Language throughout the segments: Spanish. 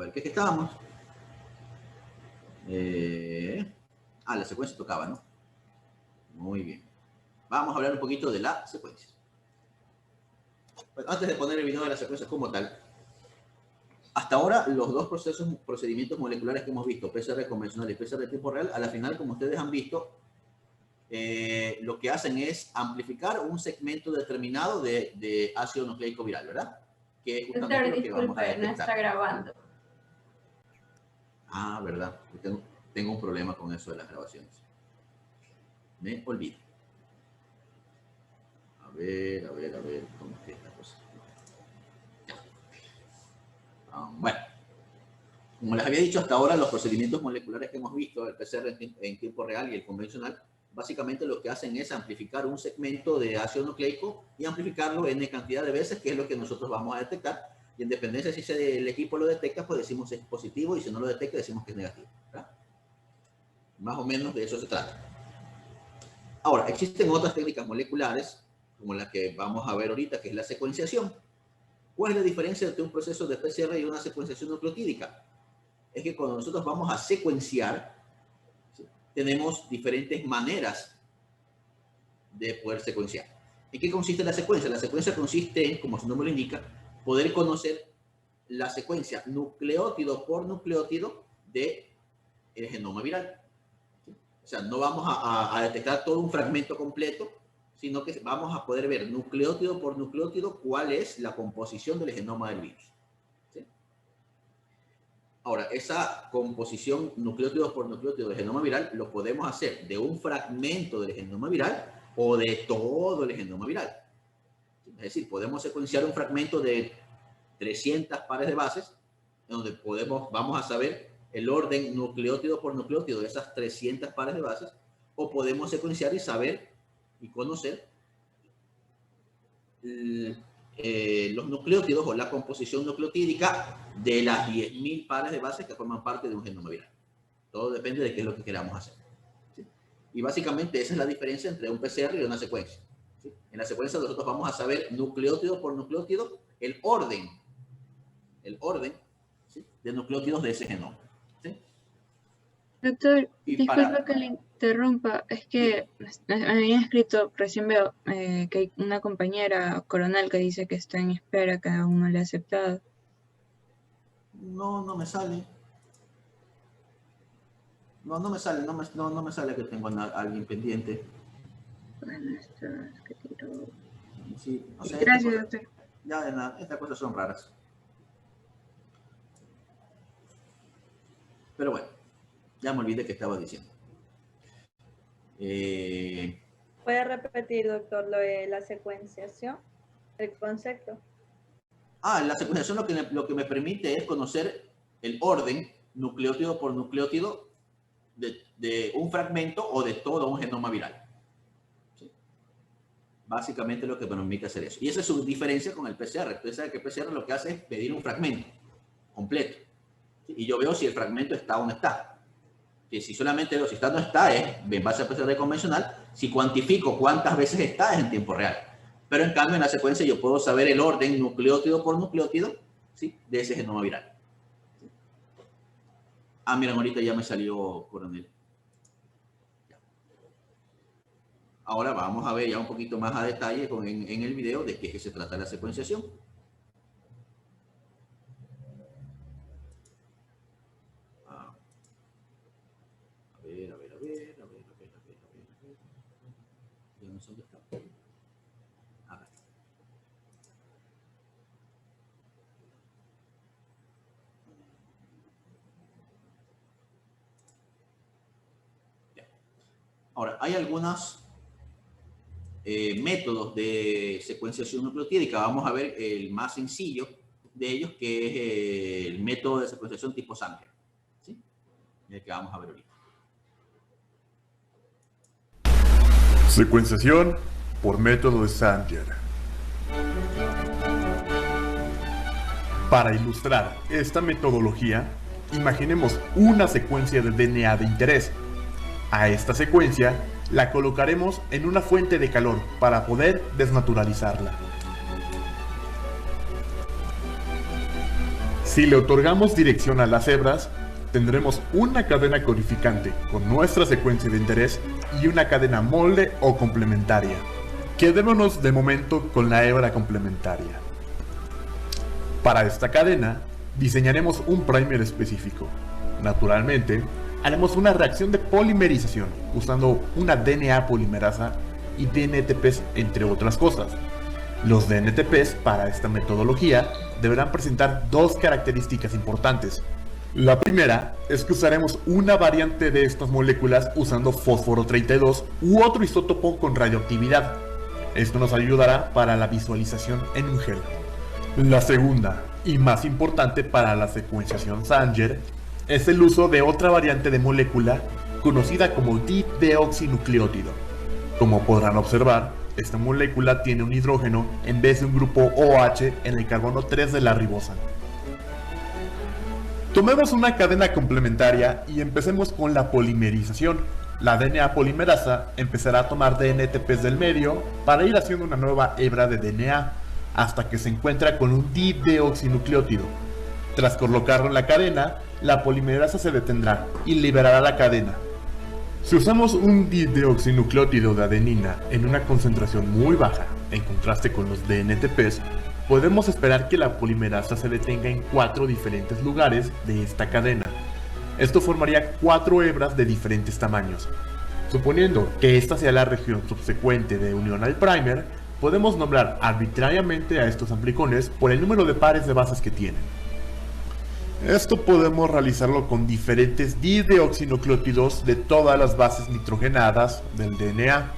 ver, ¿qué estábamos? La secuencia tocaba, ¿no? Muy bien. Vamos a hablar un poquito de la secuencia. Bueno, antes de poner el video de la secuencia como tal, hasta ahora los dos procedimientos moleculares que hemos visto, PCR convencional y PCR de tiempo real, a la final, como ustedes han visto, lo que hacen es amplificar un segmento determinado de ácido nucleico viral, ¿verdad? Que es justamente lo que vamos a detectar. No está grabando. Ah, verdad. Tengo un problema con eso de las grabaciones. Me olvido. A ver, ¿cómo es que esta cosa? Bueno, como les había dicho hasta ahora, los procedimientos moleculares que hemos visto, el PCR en tiempo real y el convencional, básicamente lo que hacen es amplificar un segmento de ácido nucleico y amplificarlo n cantidad de veces, que es lo que nosotros vamos a detectar. Y en dependencia si el equipo lo detecta, pues decimos que es positivo, y si no lo detecta, decimos que es negativo, ¿verdad? Más o menos de eso se trata. Ahora, existen otras técnicas moleculares, como la que vamos a ver ahorita, que es la secuenciación. ¿Cuál es la diferencia entre un proceso de PCR y una secuenciación nucleotídica? Es que cuando nosotros vamos a secuenciar, ¿sí?, tenemos diferentes maneras de poder secuenciar. ¿En qué consiste la secuencia? La secuencia consiste en, como su nombre lo indica, poder conocer la secuencia nucleótido por nucleótido del genoma viral. ¿Sí? O sea, no vamos a detectar todo un fragmento completo, sino que vamos a poder ver nucleótido por nucleótido cuál es la composición del genoma del virus. ¿Sí? Ahora, esa composición nucleótido por nucleótido del genoma viral lo podemos hacer de un fragmento del genoma viral o de todo el genoma viral. Es decir, podemos secuenciar un fragmento de 300 pares de bases, en donde vamos a saber el orden nucleótido por nucleótido de esas 300 pares de bases, o podemos secuenciar y saber y conocer los nucleótidos o la composición nucleotídica de las 10.000 pares de bases que forman parte de un genoma viral. Todo depende de qué es lo que queramos hacer. ¿Sí? Y básicamente esa es la diferencia entre un PCR y una secuencia. ¿Sí? En la secuencia nosotros vamos a saber nucleótido por nucleótido el orden, ¿sí?, de nucleótidos de ese genoma. ¿Sí? Doctor, disculpa que le interrumpa, es que me habían escrito, recién veo que hay una compañera coronel que dice que está en espera, que aún no le ha aceptado. No me sale. No me sale que tengo a alguien pendiente. Bueno, esto es que tiro. Sí, no sé, Gracias, doctor. Ya de nada, estas cosas son raras. Pero bueno, ya me olvidé que estaba diciendo. ¿Puede repetir, doctor, lo de la secuenciación, el concepto? La secuenciación lo que me permite es conocer el orden nucleótido por nucleótido de un fragmento o de todo un genoma viral. ¿Sí? Básicamente lo que me permite hacer eso. Y esa es su diferencia con el PCR. Ustedes saben que el PCR lo que hace es pedir un fragmento completo. ¿Sí? Y yo veo si el fragmento está o no está. Si solamente veo si está o no está, es en base al PCR convencional. Si cuantifico cuántas veces está, es en tiempo real. Pero en cambio, en la secuencia yo puedo saber el orden nucleótido por nucleótido, ¿sí?, de ese genoma viral. ¿Sí? Miren, ahorita ya me salió coronel. Ahora vamos a ver ya un poquito más a detalle en el video de qué se trata la secuenciación. Ya no sé dónde está. Acá. Ya. Ahora, hay algunos métodos de secuenciación nucleotídica. Vamos a ver el más sencillo de ellos, que es el método de secuenciación tipo Sanger. ¿Sí? El que vamos a ver ahorita. Secuenciación por método de Sanger. Para ilustrar esta metodología, imaginemos una secuencia de DNA de interés. A esta secuencia la colocaremos en una fuente de calor para poder desnaturalizarla. Si le otorgamos dirección a las hebras, tendremos una cadena codificante con nuestra secuencia de interés y una cadena molde o complementaria. Quedémonos de momento con la hebra complementaria. Para esta cadena, diseñaremos un primer específico. Naturalmente, haremos una reacción de polimerización usando una DNA polimerasa y DNTPs, entre otras cosas. Los DNTPs para esta metodología deberán presentar dos características importantes. La primera es que usaremos una variante de estas moléculas usando fósforo 32 u otro isótopo con radioactividad. Esto nos ayudará para la visualización en un gel. La segunda, y más importante para la secuenciación Sanger, es el uso de otra variante de molécula conocida como dideoxinucleótido. Como podrán observar, esta molécula tiene un hidrógeno en vez de un grupo OH en el carbono 3 de la ribosa. Tomemos una cadena complementaria y empecemos con la polimerización. La DNA polimerasa empezará a tomar DNTPs del medio para ir haciendo una nueva hebra de DNA hasta que se encuentra con un dideoxinucleótido. Tras colocarlo en la cadena, la polimerasa se detendrá y liberará la cadena. Si usamos un dideoxinucleótido de adenina en una concentración muy baja, en contraste con los DNTPs, podemos esperar que la polimerasa se detenga en 4 diferentes lugares de esta cadena. Esto formaría 4 hebras de diferentes tamaños. Suponiendo que esta sea la región subsecuente de unión al primer, podemos nombrar arbitrariamente a estos amplicones por el número de pares de bases que tienen. Esto podemos realizarlo con diferentes dideoxinucleótidos de todas las bases nitrogenadas del DNA.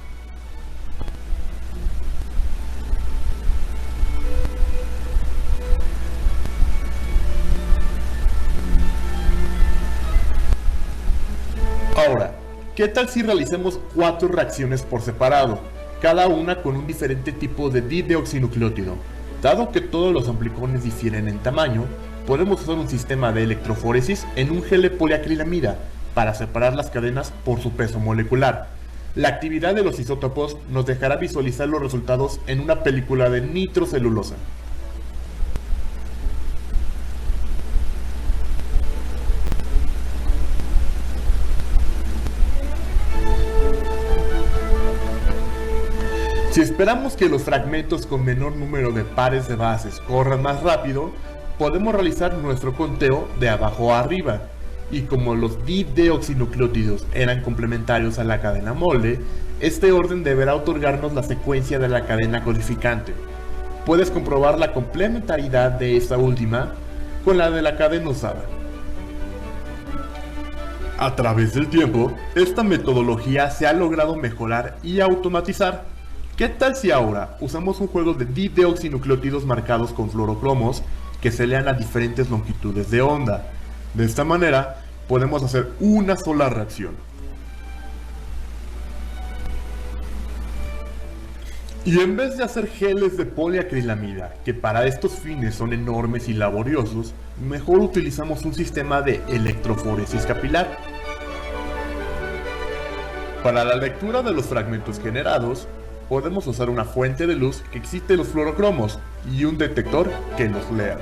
Ahora, ¿qué tal si realicemos 4 reacciones por separado, cada una con un diferente tipo de dideoxinucleótido? Dado que todos los amplicones difieren en tamaño, podemos usar un sistema de electroforesis en un gel de poliacrilamida para separar las cadenas por su peso molecular. La actividad de los isótopos nos dejará visualizar los resultados en una película de nitrocelulosa. Si esperamos que los fragmentos con menor número de pares de bases corran más rápido, podemos realizar nuestro conteo de abajo a arriba. Y como los dideoxinucleótidos eran complementarios a la cadena molde, este orden deberá otorgarnos la secuencia de la cadena codificante. Puedes comprobar la complementariedad de esta última con la de la cadena usada. A través del tiempo, esta metodología se ha logrado mejorar y automatizar. ¿Qué tal si ahora usamos un juego de dideoxinucleótidos marcados con fluorocromos que se lean a diferentes longitudes de onda? De esta manera, podemos hacer una sola reacción. Y en vez de hacer geles de poliacrilamida, que para estos fines son enormes y laboriosos, mejor utilizamos un sistema de electroforesis capilar. Para la lectura de los fragmentos generados, podemos usar una fuente de luz que excite los fluorocromos y un detector que los lea.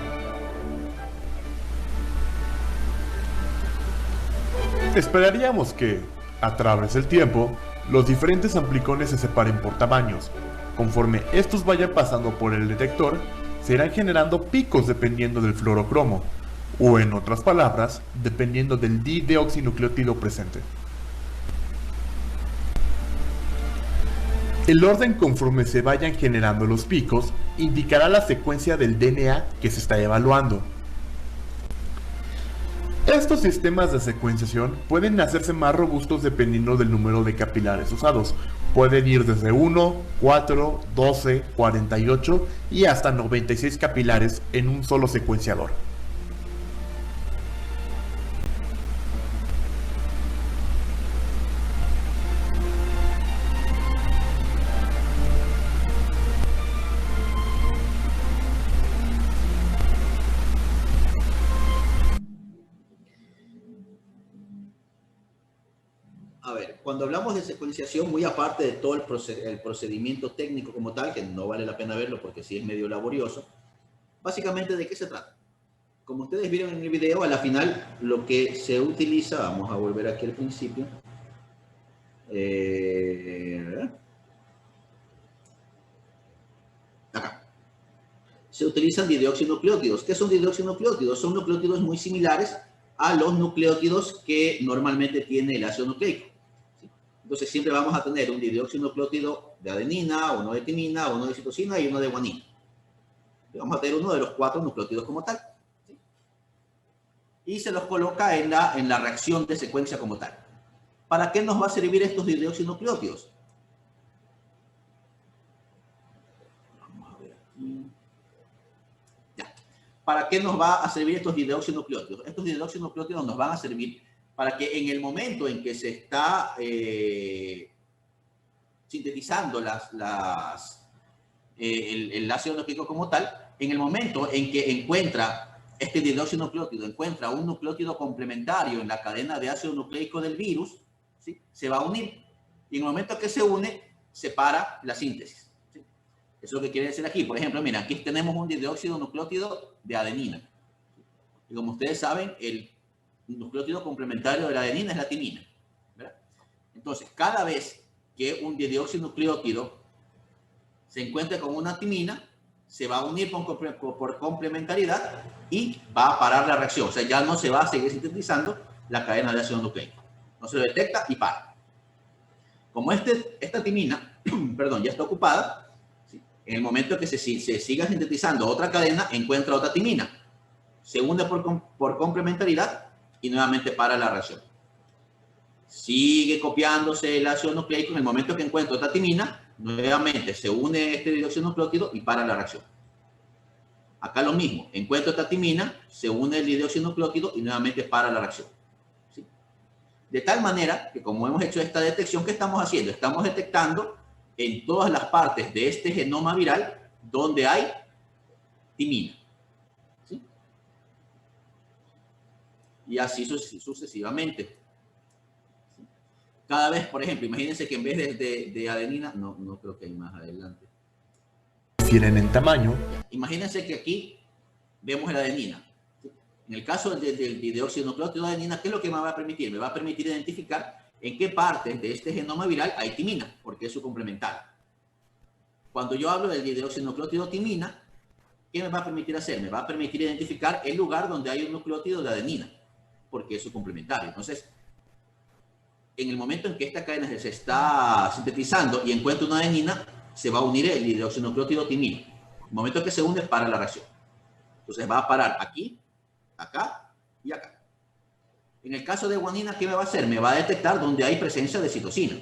Esperaríamos que, a través del tiempo, los diferentes amplicones se separen por tamaños. Conforme estos vayan pasando por el detector, se irán generando picos dependiendo del fluorocromo, o en otras palabras, dependiendo del dideoxinucleótido presente. El orden conforme se vayan generando los picos indicará la secuencia del DNA que se está evaluando. Estos sistemas de secuenciación pueden hacerse más robustos dependiendo del número de capilares usados. Pueden ir desde 1, 4, 12, 48 y hasta 96 capilares en un solo secuenciador. A ver, cuando hablamos de secuenciación, muy aparte de todo el procedimiento técnico como tal, que no vale la pena verlo porque sí es medio laborioso, básicamente ¿de qué se trata? como ustedes vieron en el video, a la final lo que se utiliza, vamos a volver aquí al principio. Acá. Se utilizan dihidroxinucleótidos. ¿Qué son dihidroxinucleótidos? Son nucleótidos muy similares a los nucleótidos que normalmente tiene el ácido nucleico. ¿Sí? Entonces siempre vamos a tener un dihidroxinucleótido de adenina, uno de timina, uno de citosina y uno de guanina. Y vamos a tener uno de los 4 nucleótidos como tal. ¿Sí? Y se los coloca en la reacción de secuencia como tal. ¿Para qué nos va a servir estos dihidroxinucleótidos? Vamos a ver aquí. Ya. ¿Para qué nos va a servir estos dihidroxinucleótidos? Estos dihidroxinucleótidos nos van a servir para que en el momento en que se está sintetizando el ácido nucleico como tal, en el momento en que encuentra este dihidroxinucleótido, encuentra un nucleótido complementario en la cadena de ácido nucleico del virus, ¿sí? Se va a unir. Y en el momento que se une, se para la síntesis. ¿Sí? Eso es lo que quiere decir aquí. Por ejemplo, mira, aquí tenemos un dihidróxido nucleótido de adenina. Y como ustedes saben, el nucleótido complementario de la adenina es la timina, ¿verdad? Entonces, cada vez que un dihidroxinucleótido se encuentre con una timina, se va a unir por complementariedad y va a parar la reacción. O sea, ya no se va a seguir sintetizando la cadena de ácido nucleico. No se lo detecta y para. Como esta timina, perdón, ya está ocupada, ¿sí? En el momento que se siga sintetizando otra cadena, encuentra otra timina. Se une por complementariedad y nuevamente para la reacción. Sigue copiándose el ácido nucleico. En el momento que encuentra otra timina, nuevamente se une este dihidroxinucleótido y para la reacción. Acá lo mismo. Encuentra esta timina, se une el dihidroxinucleótido y nuevamente para la reacción. ¿Sí? De tal manera que como hemos hecho esta detección, ¿qué estamos haciendo? Estamos detectando en todas las partes de este genoma viral donde hay timina. ¿Sí? Y así sucesivamente. Cada vez, por ejemplo, imagínense que en vez de adenina, no creo que hay más adelante. Difieren en tamaño. Imagínense que aquí vemos la adenina. En el caso del dihidroxinucleótido de adenina, ¿qué es lo que me va a permitir? Me va a permitir identificar en qué parte de este genoma viral hay timina, porque es su complementario. Cuando yo hablo del dihidroxinucleótido timina, ¿qué me va a permitir hacer? Me va a permitir identificar el lugar donde hay un nucleótido de adenina, porque es su complementario. Entonces, en el momento en que esta cadena se está sintetizando y encuentra una adenina, se va a unir el dihidroxinucleótido timina. En el momento que se une, para la reacción. Entonces va a parar aquí, acá y acá. En el caso de guanina, ¿qué me va a hacer? Me va a detectar donde hay presencia de citosina,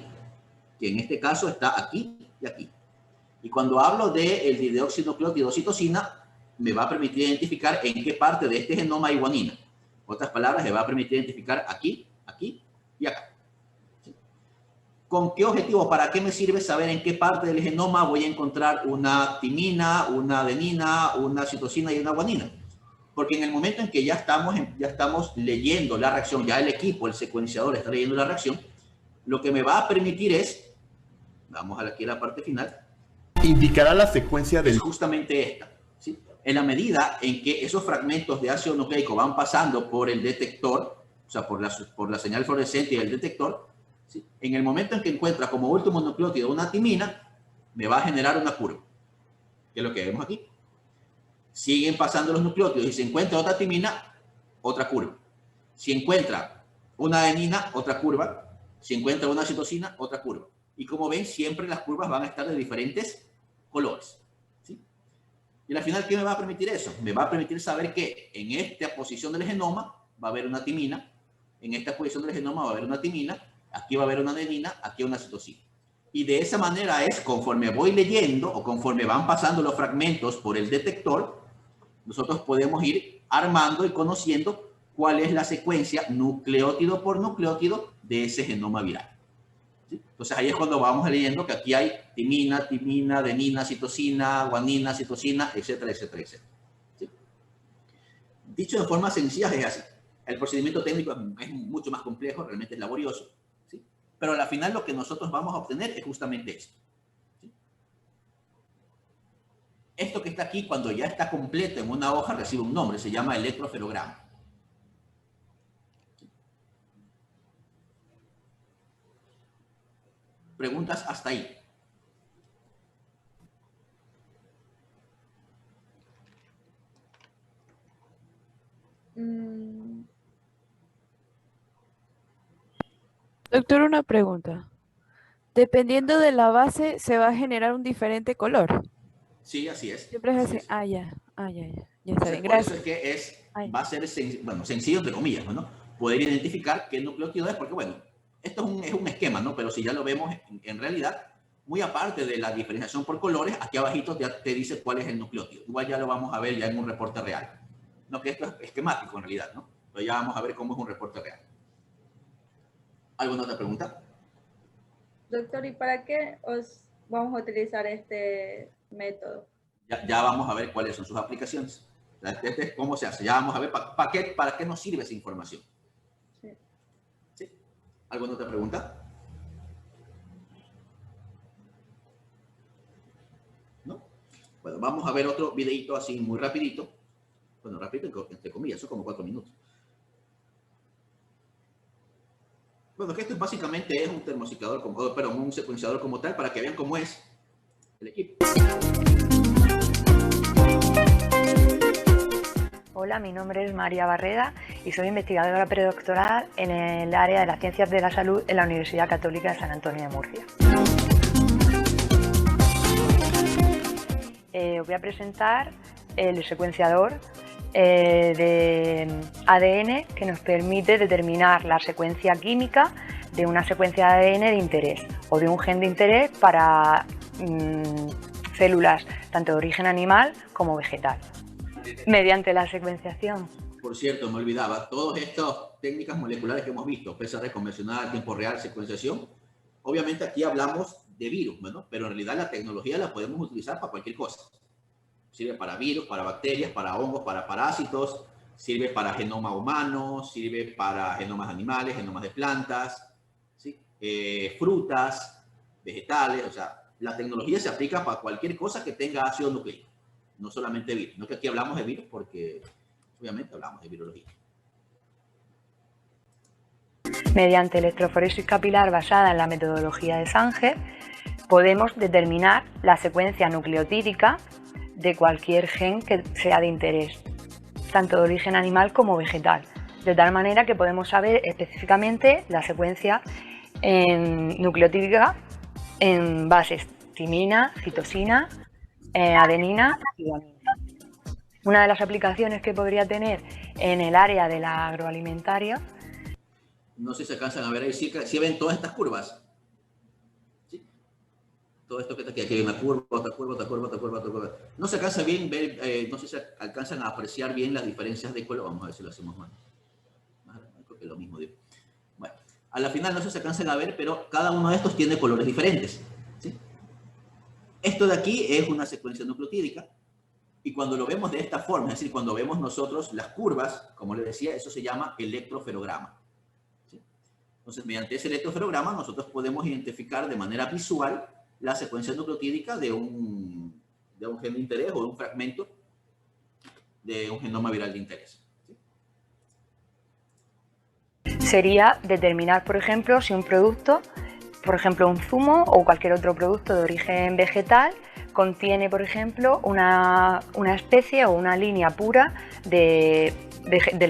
que en este caso está aquí y aquí. Y cuando hablo del dihidroxinucleótido citosina, me va a permitir identificar en qué parte de este genoma hay guanina. En otras palabras, me va a permitir identificar aquí, aquí y acá. ¿Con qué objetivo? ¿Para qué me sirve saber en qué parte del genoma voy a encontrar una timina, una adenina, una citosina y una guanina? Porque en el momento en que ya estamos leyendo la reacción, ya el equipo, el secuenciador está leyendo la reacción, lo que me va a permitir es, vamos aquí a la parte final, indicará la secuencia del... es justamente esta. ¿Sí? En la medida en que esos fragmentos de ácido nucleico van pasando por el detector, o sea, por la señal fluorescente del detector, ¿sí? En el momento en que encuentra como último nucleótido una timina, me va a generar una curva, que es lo que vemos aquí. Siguen pasando los nucleótidos y se encuentra otra timina, otra curva. Si encuentra una adenina, otra curva. Si encuentra una citosina, otra curva. Y como ven, siempre las curvas van a estar de diferentes colores. ¿Sí? Y al final, ¿qué me va a permitir eso? Me va a permitir saber que en esta posición del genoma va a haber una timina, en esta posición del genoma va a haber una timina, aquí va a haber una adenina, aquí una citosina. Y de esa manera es, conforme voy leyendo o conforme van pasando los fragmentos por el detector, nosotros podemos ir armando y conociendo cuál es la secuencia nucleótido por nucleótido de ese genoma viral. ¿Sí? Entonces ahí es cuando vamos leyendo que aquí hay timina, adenina, citosina, guanina, citosina, etcétera, etcétera, etcétera. ¿Sí? Dicho de forma sencilla es así. El procedimiento técnico es mucho más complejo, realmente es laborioso. ¿Sí? Pero al final lo que nosotros vamos a obtener es justamente esto. ¿Sí? Esto que está aquí, cuando ya está completo en una hoja, recibe un nombre, se llama electroferograma. Preguntas hasta ahí. Doctor, una pregunta. Dependiendo de la base, ¿se va a generar un diferente color? Sí, así es. Siempre es así así. es. Ah, ya. Ya O está sea, bien, por eso gracias. es que Ay. va a ser sencillo, entre comillas, ¿no? Poder identificar qué nucleótido es, porque bueno, esto es un esquema, ¿no? Pero si ya lo vemos en realidad, muy aparte de la diferenciación por colores, aquí abajito ya te dice cuál es el nucleótido. Igual ya lo vamos a ver ya en un reporte real. No, que esto es esquemático en realidad, ¿no? Pero ya vamos a ver cómo es un reporte real. ¿Alguna otra pregunta? Doctor, ¿y para qué os vamos a utilizar este método? Ya vamos a ver cuáles son sus aplicaciones. Este es cómo se hace. Ya vamos a ver para qué nos sirve esa información. Sí. ¿Sí? ¿Alguna otra pregunta? ¿No? Bueno, vamos a ver otro videito así muy rapidito. Bueno, rapidito entre comillas, son como 4 minutos. Bueno, que esto básicamente es un termosecador, un secuenciador como tal, para que vean cómo es el equipo. Hola, mi nombre es María Barreda y soy investigadora predoctoral en el área de las ciencias de la salud en la Universidad Católica de San Antonio de Murcia. Os voy a presentar el secuenciador de ADN que nos permite determinar la secuencia química de una secuencia de ADN de interés o de un gen de interés para células tanto de origen animal como vegetal, mediante la secuenciación. Por cierto, me olvidaba, todas estas técnicas moleculares que hemos visto, PCR convencional, tiempo real, secuenciación, obviamente aquí hablamos de virus, ¿no? Pero en realidad la tecnología la podemos utilizar para cualquier cosa. Sirve para virus, para bacterias, para hongos, para parásitos, sirve para genoma humano, sirve para genomas animales, genomas de plantas, ¿sí? Frutas, vegetales, o sea, la tecnología se aplica para cualquier cosa que tenga ácido nucleico, no solamente virus. No que aquí hablamos de virus porque obviamente hablamos de virología. Mediante electroforesis capilar basada en la metodología de Sanger, podemos determinar la secuencia nucleotídica de cualquier gen que sea de interés, tanto de origen animal como vegetal, de tal manera que podemos saber específicamente la secuencia nucleotídica en bases timina, citosina, adenina y guanina. Una de las aplicaciones que podría tener en el área de la agroalimentaria. No sé si se alcanzan a ver ahí, si ven todas estas curvas. ¿Sí? Todo esto que está aquí hay una curva, otra curva, otra curva, otra curva, otra curva. No se alcanza bien ver, no sé si alcanzan a apreciar bien las diferencias de color. Vamos a ver si lo hacemos mal. Creo que es lo mismo. Digo. Bueno, a la final no sé si se alcanzan a ver, pero cada uno de estos tiene colores diferentes. ¿Sí? Esto de aquí es una secuencia nucleotídica. Y cuando lo vemos de esta forma, es decir, cuando vemos nosotros las curvas, como les decía, eso se llama electroferograma. ¿Sí? Entonces, mediante ese electroferograma, nosotros podemos identificar de manera visual la secuencia nucleotídica de un gen de interés o de un fragmento de un genoma viral de interés. ¿Sí? Sería determinar, por ejemplo, si un producto, por ejemplo, un zumo o cualquier otro producto de origen vegetal, contiene, por ejemplo, una especie o una línea pura del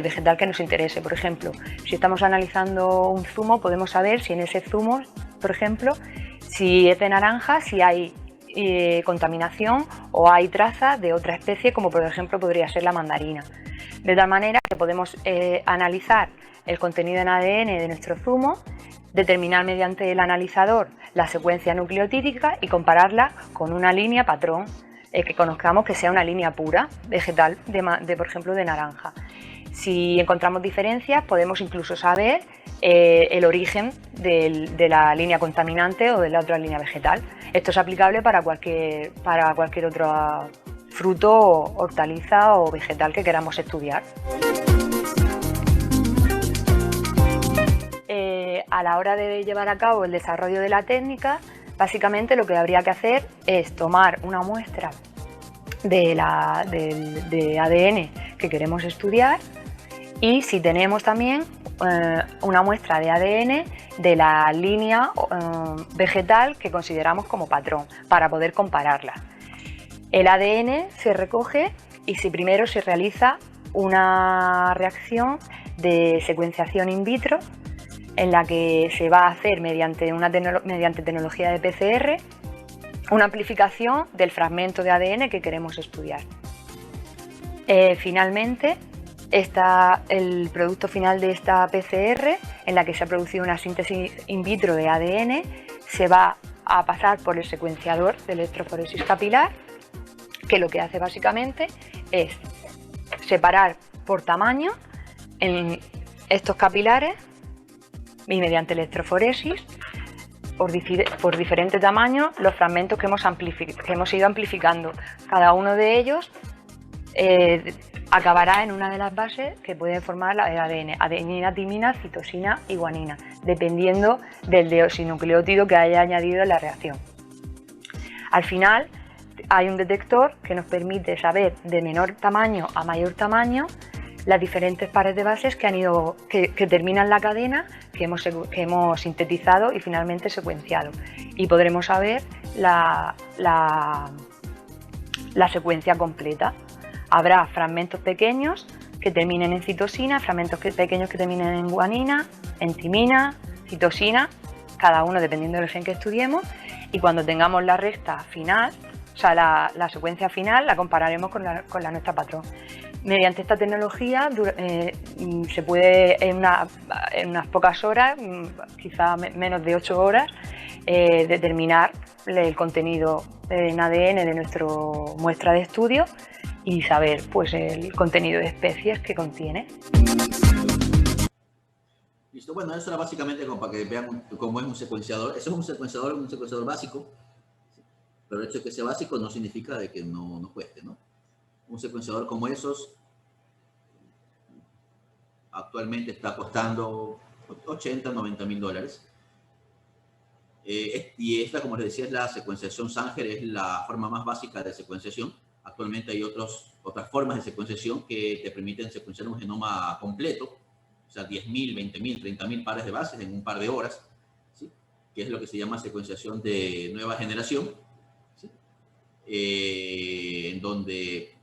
vegetal que nos interese. Por ejemplo, si estamos analizando un zumo, podemos saber si en ese zumo, por ejemplo, si es de naranja, si hay contaminación o hay trazas de otra especie, como por ejemplo podría ser la mandarina. De tal manera que podemos analizar el contenido en ADN de nuestro zumo, determinar mediante el analizador la secuencia nucleotídica y compararla con una línea patrón que conozcamos que sea una línea pura vegetal por ejemplo de naranja. Si encontramos diferencias, podemos incluso saber el origen de la línea contaminante o de la otra línea vegetal. Esto es aplicable para cualquier otro fruto, hortaliza o vegetal que queramos estudiar. A la hora de llevar a cabo el desarrollo de la técnica, básicamente lo que habría que hacer es tomar una muestra de ADN que queremos estudiar y si tenemos también una muestra de ADN de la línea vegetal que consideramos como patrón para poder compararla. El ADN se recoge y primero se realiza una reacción de secuenciación in vitro en la que se va a hacer mediante tecnología de PCR una amplificación del fragmento de ADN que queremos estudiar. Finalmente, el producto final de esta PCR, en la que se ha producido una síntesis in vitro de ADN, se va a pasar por el secuenciador de electroforesis capilar, que lo que hace básicamente es separar por tamaño en estos capilares y mediante electroforesis por diferente tamaño los fragmentos que hemos ido amplificando. Cada uno de ellos acabará en una de las bases que pueden formar el ADN, adenina, timina, citosina y guanina, dependiendo del deoxinucleótido que haya añadido en la reacción. Al final hay un detector que nos permite saber de menor tamaño a mayor tamaño las diferentes pares de bases que terminan la cadena que hemos sintetizado y finalmente secuenciado. Y podremos saber la secuencia completa. Habrá fragmentos pequeños que terminen en citosina, fragmentos pequeños que terminen en guanina, en timina, citosina, cada uno dependiendo del gen que estudiemos, y cuando tengamos la recta final, o sea, la secuencia final, la compararemos con la nuestra patrón. Mediante esta tecnología se puede en unas pocas horas, quizá menos de 8 horas, determinar el contenido en ADN de nuestra muestra de estudio y saber pues, el contenido de especies que contiene. Listo, bueno, eso era básicamente como para que vean cómo es un secuenciador. Eso es un secuenciador básico, pero el hecho de que sea básico no significa de que no cueste, ¿no? Un secuenciador como esos actualmente está costando 80, 90 mil dólares. Y esta, como les decía, es la secuenciación Sanger, es la forma más básica de secuenciación. Actualmente hay otras formas de secuenciación que te permiten secuenciar un genoma completo, o sea, 10.000, 20.000, 30.000 pares de bases en un par de horas, ¿sí? Que es lo que se llama secuenciación de nueva generación, ¿sí? En donde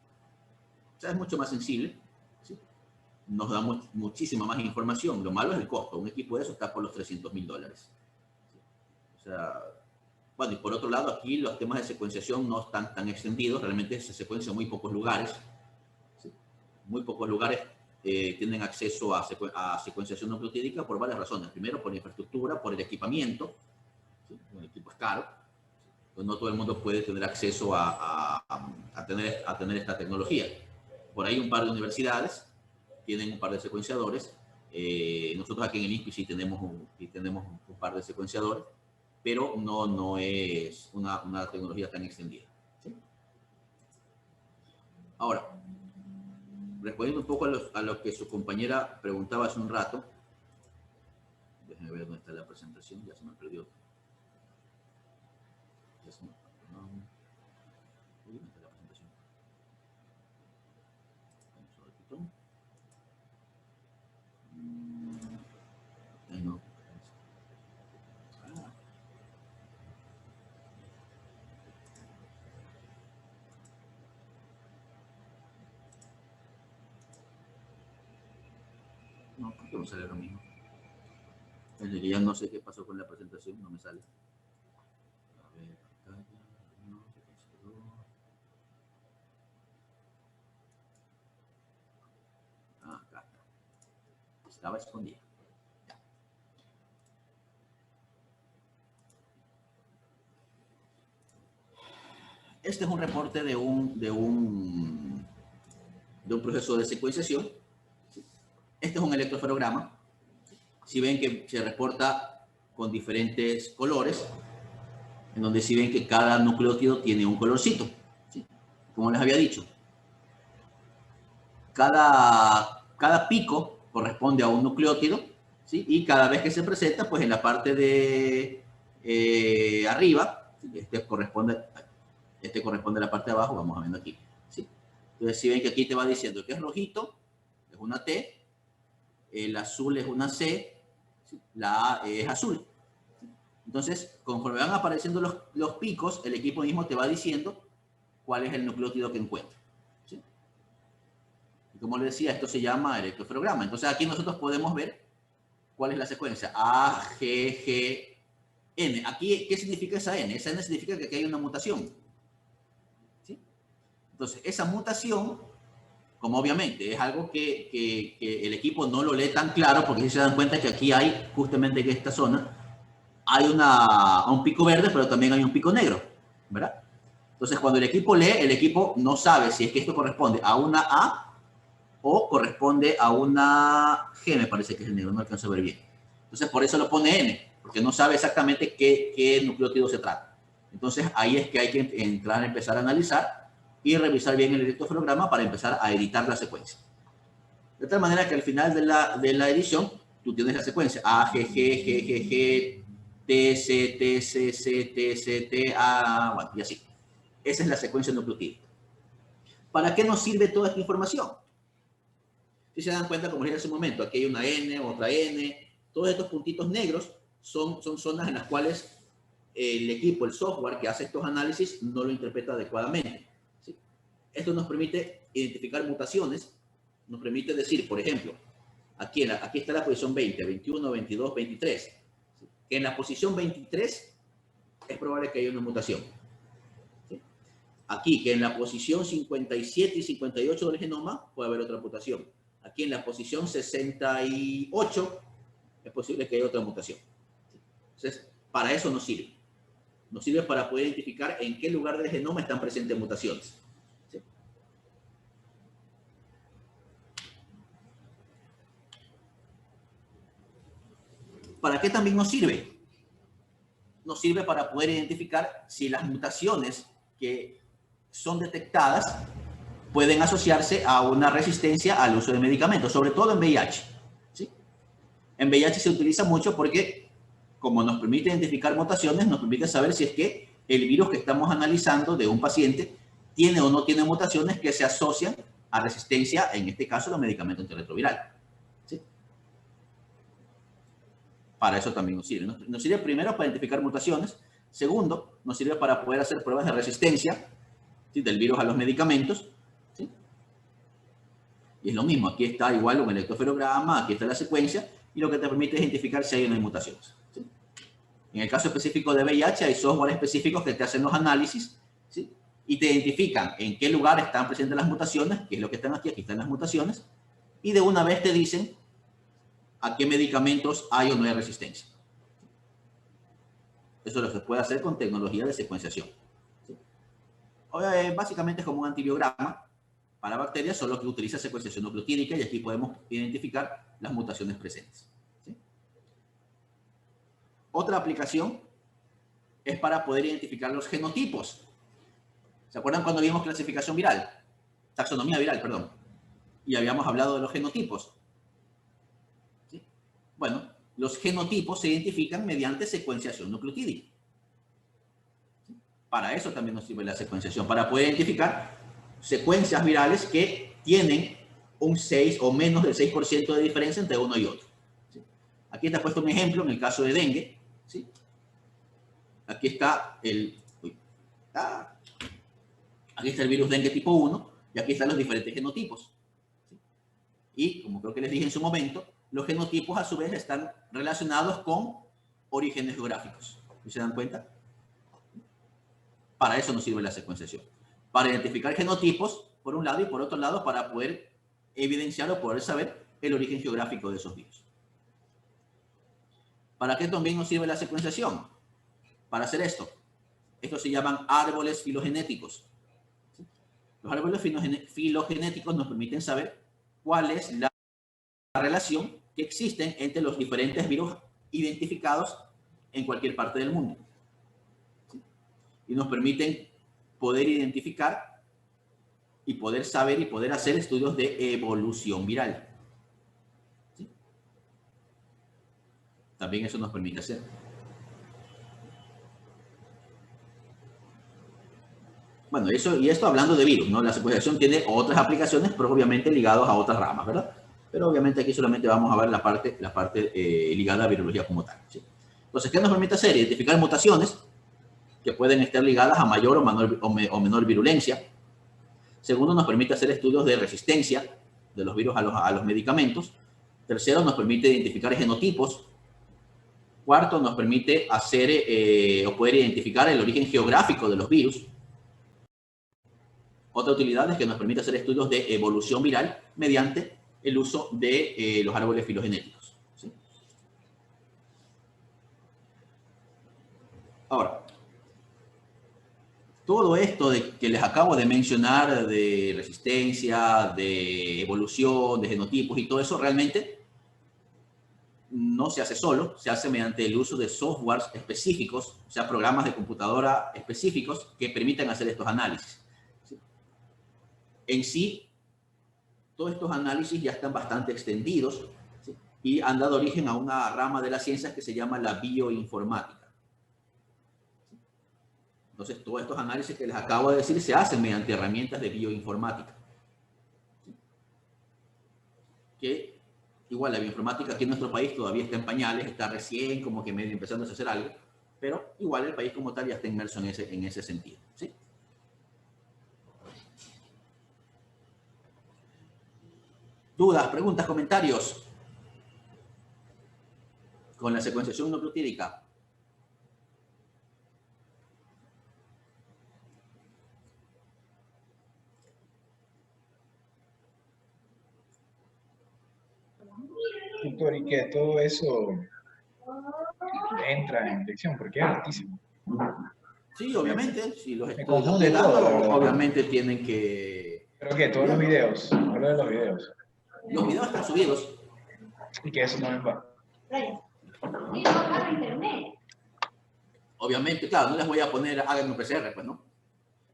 es mucho más sensible, ¿sí? Nos da muchísima más información. Lo malo es el costo. Un equipo de eso está por los 300.000 dólares. ¿Sí? O sea, bueno, y por otro lado, aquí los temas de secuenciación no están tan extendidos. Realmente se secuencia en muy pocos lugares. ¿Sí? Muy pocos lugares tienen acceso a secuenciación nucleotídica por varias razones. Primero, por la infraestructura, por el equipamiento. ¿Sí? El equipo es caro. Pues no todo el mundo puede tener acceso a tener esta tecnología. Por ahí un par de universidades tienen un par de secuenciadores. Nosotros aquí en el INSPI sí tenemos un par de secuenciadores, pero no es una tecnología tan extendida. ¿Sí? Ahora, respondiendo un poco a lo que su compañera preguntaba hace un rato, déjenme ver dónde está la presentación, ya se me perdió. No, ¿por qué no sale lo mismo? Es que ya no sé qué pasó con la presentación, no me sale. A ver, pantalla, no, se canceló. Ah, acá está. Estaba escondida. Ya. Este es un reporte de un proceso de secuenciación. Este es un electroferograma. Si ven que se reporta con diferentes colores, en donde si ven que cada nucleótido tiene un colorcito, ¿sí? Como les había dicho, cada pico corresponde a un nucleótido, ¿sí? Y cada vez que se presenta, pues en la parte de arriba, este corresponde a la parte de abajo, vamos a ver aquí, ¿sí? Entonces, si ven que aquí te va diciendo que es rojito, es una T, el azul es una C, ¿sí? La A es azul. Entonces, conforme van apareciendo los picos, el equipo mismo te va diciendo cuál es el nucleótido que encuentra. ¿Sí? Y como les decía, esto se llama electroferograma. Entonces, aquí nosotros podemos ver cuál es la secuencia. A, G, G, N. Aquí, ¿qué significa esa N? Esa N significa que aquí hay una mutación. ¿Sí? Entonces, esa mutación, como obviamente es algo que el equipo no lo lee tan claro, porque si se dan cuenta que aquí hay, justamente en esta zona, hay un pico verde, pero también hay un pico negro, ¿verdad? Entonces, cuando el equipo lee, el equipo no sabe si es que esto corresponde a una A o corresponde a una G, me parece que es el negro, no alcanzo a ver bien. Entonces, por eso lo pone N, porque no sabe exactamente qué nucleótido se trata. Entonces, ahí es que hay que entrar a empezar a analizar y revisar bien el electroferograma para empezar a editar la secuencia. De tal manera que al final de la edición, tú tienes la secuencia A, G, G, G, G, G, T, C, T, C, C, T, C, T, A, bueno, y así. Esa es la secuencia nucleotídica. ¿Para qué nos sirve toda esta información? Si se dan cuenta, como dije hace un momento, aquí hay una N, otra N, todos estos puntitos negros son zonas en las cuales el equipo, el software que hace estos análisis no lo interpreta adecuadamente. ¿Sí? Esto nos permite identificar mutaciones, nos permite decir, por ejemplo, aquí está la posición 20, 21, 22, 23. ¿Sí? Que en la posición 23 es probable que haya una mutación. ¿Sí? Aquí, que en la posición 57 y 58 del genoma puede haber otra mutación. Aquí en la posición 68 es posible que haya otra mutación. ¿Sí? Entonces, para eso nos sirve. Nos sirve para poder identificar en qué lugar del genoma están presentes mutaciones. ¿Sí? ¿Para qué también nos sirve? Nos sirve para poder identificar si las mutaciones que son detectadas pueden asociarse a una resistencia al uso de medicamentos, sobre todo en VIH. ¿Sí? En VIH se utiliza mucho porque, como nos permite identificar mutaciones, nos permite saber si es que el virus que estamos analizando de un paciente tiene o no tiene mutaciones que se asocian a resistencia, en este caso, a los medicamentos antirretrovirales. ¿Sí? Para eso también nos sirve. Nos sirve primero para identificar mutaciones. Segundo, nos sirve para poder hacer pruebas de resistencia, ¿sí?, del virus a los medicamentos. ¿Sí? Y es lo mismo. Aquí está igual un electroferograma, aquí está la secuencia, y lo que te permite es identificar si hay o no hay mutaciones. ¿Sí? En el caso específico de VIH, hay software específicos que te hacen los análisis, ¿sí?, y te identifican en qué lugar están presentes las mutaciones, que es lo que están aquí están las mutaciones, y de una vez te dicen a qué medicamentos hay o no hay resistencia. Eso lo se puede hacer con tecnología de secuenciación. ¿Sí? Básicamente es como un antibiograma para bacterias, solo que utiliza secuenciación nucleotídica, y aquí podemos identificar las mutaciones presentes. ¿Sí? Otra aplicación es para poder identificar los genotipos. ¿Se acuerdan cuando vimos clasificación viral? Taxonomía viral, perdón. Y habíamos hablado de los genotipos. ¿Sí? Bueno, los genotipos se identifican mediante secuenciación nucleotídica. ¿Sí? Para eso también nos sirve la secuenciación, para poder identificar secuencias virales que tienen un 6 o menos del 6% de diferencia entre uno y otro. ¿Sí? Aquí está puesto un ejemplo en el caso de dengue. ¿Sí? Aquí está aquí está el virus dengue tipo 1 y aquí están los diferentes genotipos. ¿Sí? Y como creo que les dije en su momento, los genotipos a su vez están relacionados con orígenes geográficos. ¿Se dan cuenta? Para eso nos sirve la secuenciación. Para identificar genotipos, por un lado, y por otro lado, para poder evidenciar o poder saber el origen geográfico de esos virus. ¿Para qué también nos sirve la secuenciación? Para hacer esto. Estos se llaman árboles filogenéticos. ¿Sí? Los árboles filogenéticos nos permiten saber cuál es la relación que existen entre los diferentes virus identificados en cualquier parte del mundo. ¿Sí? Y nos permiten poder identificar y poder saber y poder hacer estudios de evolución viral. ¿Sí? También eso nos permite hacer. Bueno, y esto hablando de virus, ¿no? La secuenciación tiene otras aplicaciones, pero obviamente ligados a otras ramas, ¿verdad? Pero obviamente aquí solamente vamos a ver la parte ligada a virología como tal, ¿sí? Entonces, ¿qué nos permite hacer? Identificar mutaciones que pueden estar ligadas a mayor o menor virulencia. Segundo, nos permite hacer estudios de resistencia de los virus a los medicamentos. Tercero, nos permite identificar genotipos. Cuarto, nos permite hacer o poder identificar el origen geográfico de los virus. Otra utilidad es que nos permite hacer estudios de evolución viral mediante el uso de los árboles filogenéticos, ¿sí? Ahora, todo esto que les acabo de mencionar de resistencia, de evolución, de genotipos y todo eso realmente no se hace solo, se hace mediante el uso de softwares específicos, o sea, programas de computadora específicos que permiten hacer estos análisis, ¿sí? En sí, todos estos análisis ya están bastante extendidos, ¿sí? Y han dado origen a una rama de las ciencias que se llama la bioinformática. Entonces, todos estos análisis que les acabo de decir se hacen mediante herramientas de bioinformática, ¿sí? Que igual la bioinformática aquí en nuestro país todavía está en pañales, está recién como que medio empezando a hacer algo, pero igual el país como tal ya está inmerso en ese sentido, ¿sí? ¿Dudas, preguntas, comentarios con la secuenciación nucleotídica? Doctor, y que todo eso entra en dirección, porque es altísimo. Sí, obviamente, si los Me estudios confunde de datos, todo, la verdad. obviamente tienen que... ¿Pero qué? Todos los videos. Hablo de los videos. Los videos están subidos. Y que eso también va. Obviamente, claro, no les voy a poner hagan un PCR, pues, ¿no?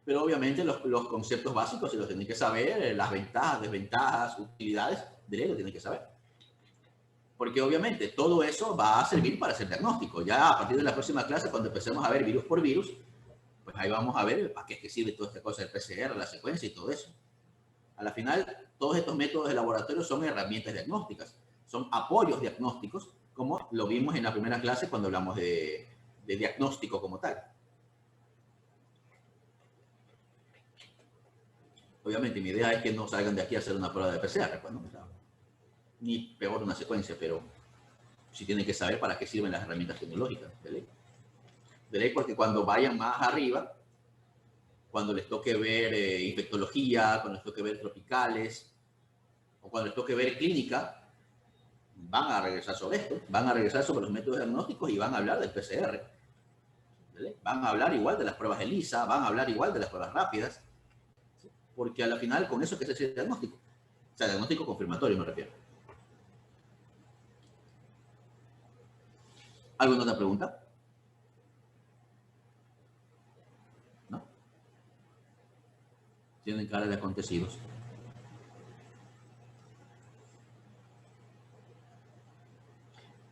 Pero obviamente los conceptos básicos se los tienen que saber, las ventajas, desventajas, utilidades, de ley lo tienen que saber. Porque obviamente todo eso va a servir para hacer diagnóstico. Ya a partir de la próxima clase, cuando empecemos a ver virus por virus, pues ahí vamos a ver para qué es que sirve toda esta cosa del PCR, la secuencia y todo eso. A la final, todos estos métodos de laboratorio son herramientas diagnósticas, son apoyos diagnósticos, como lo vimos en la primera clase cuando hablamos de diagnóstico como tal. Obviamente, mi idea es que no salgan de aquí a hacer una prueba de PCR, pues, ¿no? O sea, ni peor una secuencia, pero sí tienen que saber para qué sirven las herramientas tecnológicas, de ley. De ley, porque cuando vayan más arriba, cuando les toque ver infectología, cuando les toque ver tropicales, o cuando les toque ver clínica, van a regresar sobre esto, van a regresar sobre los métodos diagnósticos y van a hablar del PCR. ¿Vale? Van a hablar igual de las pruebas ELISA, van a hablar igual de las pruebas rápidas, ¿sí? Porque a la final con eso que se hace el diagnóstico. O sea, diagnóstico confirmatorio me refiero. ¿Alguna otra pregunta? ¿No? Tienen cara de acontecidos.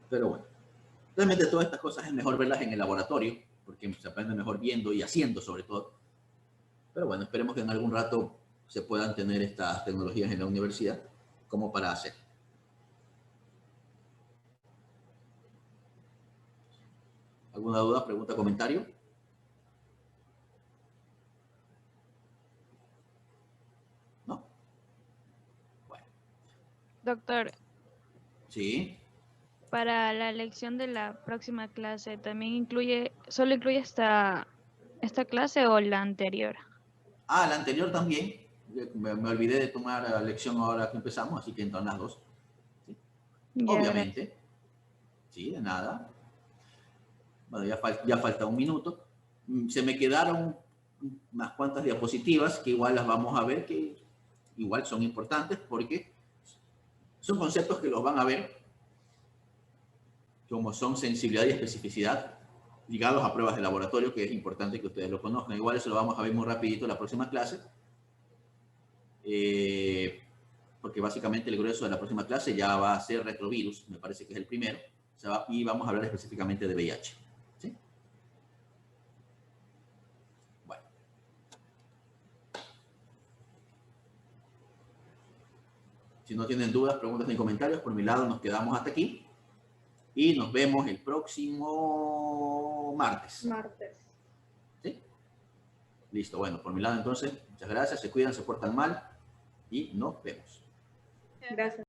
Pero bueno, realmente todas estas cosas es mejor verlas en el laboratorio, porque se aprende mejor viendo y haciendo sobre todo. Pero bueno, esperemos que en algún rato se puedan tener estas tecnologías en la universidad como para hacer. ¿Alguna duda, pregunta, comentario? ¿No? Bueno. Doctor, Sí. para la lección de la próxima clase, ¿también solo incluye esta clase o la anterior? Ah, la anterior también. Me olvidé de tomar la lección ahora que empezamos, así que entran las dos. ¿Sí? Obviamente. Sí, de nada. Bueno, ya falta un minuto. Se me quedaron unas cuantas diapositivas que igual las vamos a ver, que igual son importantes porque son conceptos que los van a ver, como son sensibilidad y especificidad, ligados a pruebas de laboratorio, que es importante que ustedes lo conozcan. Igual eso lo vamos a ver muy rapidito en la próxima clase, porque básicamente el grueso de la próxima clase ya va a ser retrovirus, me parece que es el primero, y vamos a hablar específicamente de VIH. ¿Sí? Bueno. Si no tienen dudas, preguntas ni comentarios, por mi lado nos quedamos hasta aquí. Y nos vemos el próximo martes. ¿Sí? Listo, bueno, por mi lado entonces, muchas gracias, se cuidan, se portan mal y nos vemos. Gracias.